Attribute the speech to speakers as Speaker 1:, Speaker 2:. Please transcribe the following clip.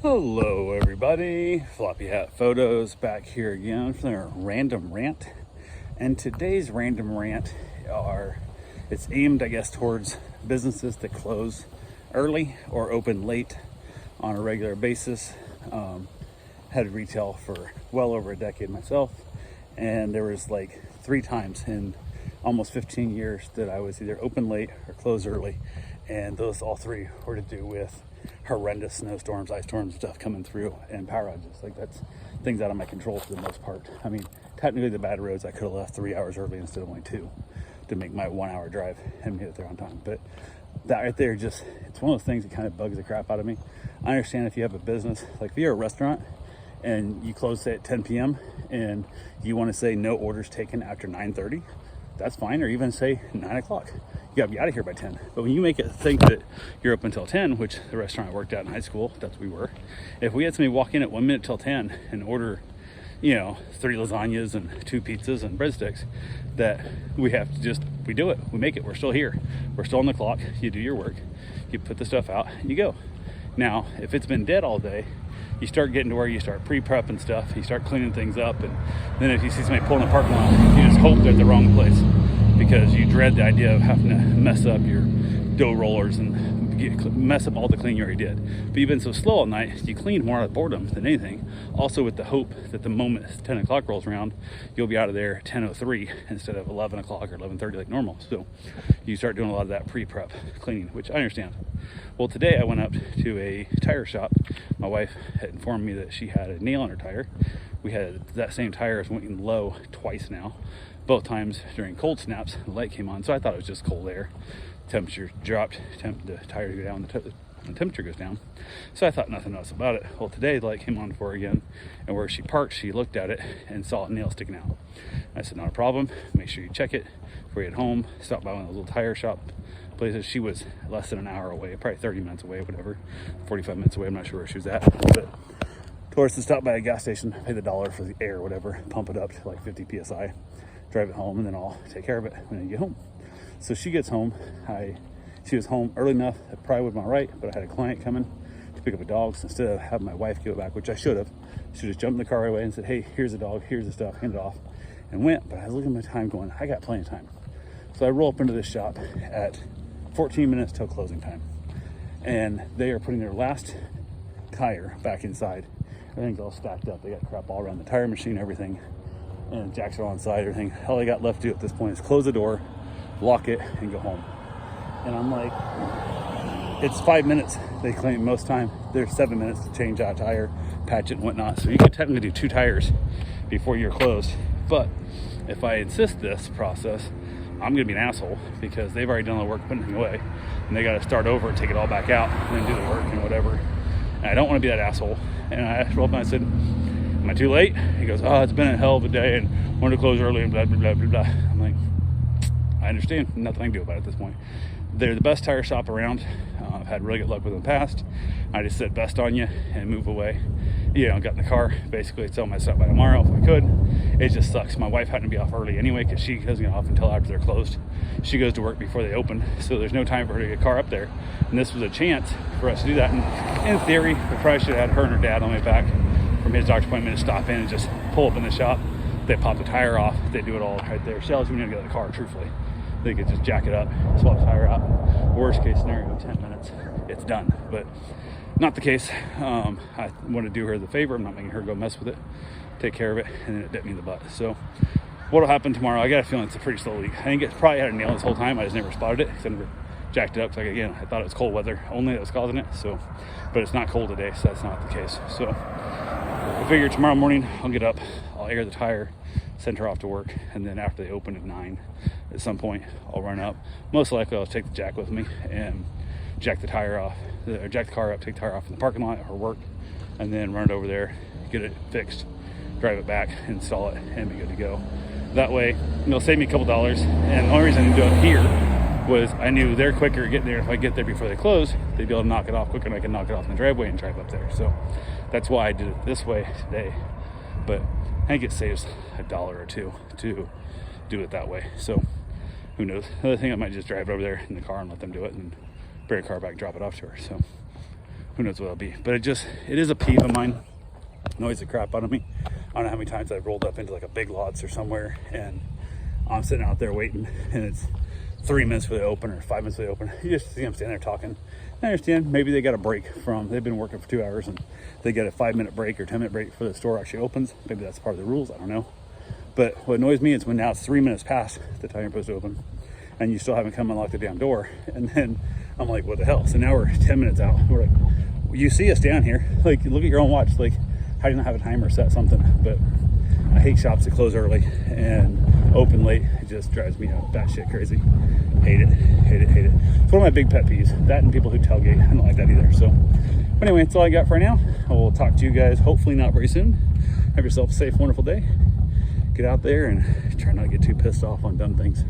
Speaker 1: Hello everybody, Floppy Hat Photos back here again for their random rant. And today's random rant it's aimed I guess towards businesses that close early or open late on a regular basis. Had retail for well over a decade myself, and there was like 3 times in almost 15 years that I was either open late or close early, and those all 3 were to do with horrendous snowstorms, ice storms, stuff coming through, and power outages. Like, that's things out of my control for the most part. I mean, technically the bad roads I could have left 3 hours early instead of only 2 to make my 1 hour drive and get there on time. But that right there, just, it's one of those things that kind of bugs the crap out of me. I understand if you have a business, like if you're a restaurant and you close say at 10 p.m. and you want to say no orders taken after 9:30, that's fine. Or even say 9 o'clock. You gotta be out of here by 10. But when you make it think that you're up until 10, which the restaurant I worked at in high school, that's what we were. If we had somebody walk in at 1 minute till 10 and order, 3 lasagnas and 2 pizzas and breadsticks, that we have to we do it. We make it. We're still here. We're still on the clock. You do your work. You put the stuff out and you go. Now, if it's been dead all day, you start getting to where you start pre-prepping stuff, you start cleaning things up, and then if you see somebody pulling a parking lot, you just hope they're at the wrong place because you dread the idea of having to mess up your dough rollers and mess up all the cleaning you already did. But you've been so slow all night, you cleaned more out of boredom than anything. Also with the hope that the moment 10 o'clock rolls around, you'll be out of there at 10:03 instead of 11 o'clock or 11:30 like normal. So you start doing a lot of that pre-prep cleaning, which I understand. Well, today I went up to a tire shop. My wife had informed me that she had a nail in her tire. We had that same tire as went low twice now. Both times during cold snaps, the light came on, so I thought it was just cold air. Temperature dropped, the tire to go down, the temperature goes down. So I thought nothing else about it. Well, today the light came on for her again, and where she parked, she looked at it and saw a nail sticking out. I said, not a problem. Make sure you check it before you get home. Stop by one of those little tire shop places. She was less than an hour away, probably 30 minutes away, whatever, 45 minutes away. I'm not sure where she was at, but told us to stop by a gas station, pay the $1 for the air, whatever, pump it up to like 50 psi, drive it home, and then I'll take care of it when I get home. So she gets home. She was home early enough, that probably would have been right, but I had a client coming to pick up a dog. So instead of having my wife give it back, which I should have, she just jumped in the car right away and said, hey, here's the dog, here's the stuff, hand it off, and went. But I was looking at my time going, I got plenty of time. So I roll up into this shop at 14 minutes till closing time. And they are putting their last tire back inside. Everything's all stacked up. They got crap all around the tire machine, everything. And jacks are on side, everything. All they got left to do at this point is close the door, lock it, and go home. And I'm like, it's 5 minutes. They claim most time. There's 7 minutes to change out a tire, patch it, and whatnot. So you could technically do 2 tires before you're closed. But if I insist this process, I'm gonna be an asshole because they've already done the work putting it away, and they got to start over and take it all back out and then do the work and whatever. And I don't want to be that asshole. And I asked Rob and I said, am I too late? He goes, oh, it's been a hell of a day and wanted to close early and blah, blah, blah, blah, blah. I'm like, I understand. Nothing I can do about it at this point. They're the best tire shop around. I've had really good luck with them in the past. I just said best on you and move away. Got in the car, basically sell my stuff by tomorrow if I could. It just sucks. My wife had to be off early anyway because she doesn't get off until after they're closed. She goes to work before they open, so there's no time for her to get a car up there. And this was a chance for us to do that. And in theory, we probably should have had her and her dad on the way back from his doctor's appointment to stop in and just pull up in the shop. They pop the tire off. They do it all right there. She always need to get in the car, truthfully. They could just jack it up, swap the tire out. Worst case scenario, 10 minutes, it's done. But not the case. I want to do her the favor. I'm not making her go mess with it. Take care of it, and then it bit me in the butt. So what'll happen tomorrow? I got a feeling it's a pretty slow leak. I think it probably had a nail this whole time. I just never spotted it because I never jacked it up. Like, again, I thought it was cold weather only that was causing it. So, but it's not cold today, so that's not the case. So I figure tomorrow morning I'll get up, I'll air the tire, send her off to work, and then after they open at 9, at some point I'll run up. Most likely I'll take the jack with me and jack the tire off, or jack the car up, take the tire off in the parking lot or work, and then run it over there, get it fixed, drive it back, install it, and be good to go. That way it'll save me a couple dollars. And the only reason I didn't do it here was I knew they're quicker getting there. If I get there before they close, they'd be able to knock it off quicker, and I can knock it off in the driveway and drive up there. So that's why I did it this way today. But I think it saves $1 or $2 to do it that way. So who knows? Another thing, I might just drive over there in the car and let them do it and bring a car back, drop it off to her. So who knows what it'll be. But it is a peeve of mine. Annoys the crap out of me. I don't know how many times I've rolled up into like a Big Lots or somewhere and I'm sitting out there waiting and it's 3 minutes for the open or 5 minutes for the open. You just see them standing there talking. I understand maybe they got a break they've been working for 2 hours and they get a 5-minute break or 10-minute break before the store actually opens. Maybe that's part of the rules, I don't know. But what annoys me is when now it's 3 minutes past the time you're supposed to open and you still haven't come unlock the damn door. And then I'm like, what the hell? So now we're 10 minutes out. We're like, you see us down here, like look at your own watch, like how do you not have a timer set something? But I hate shops that close early and open late. It just drives me batshit crazy. Hate it, hate it, hate it. It's one of my big pet peeves. That and people who tailgate. I don't like that either. So anyway, that's all I got for now. I will talk to you guys hopefully not very soon. Have yourself a safe, wonderful day. Get out there and try not to get too pissed off on dumb things.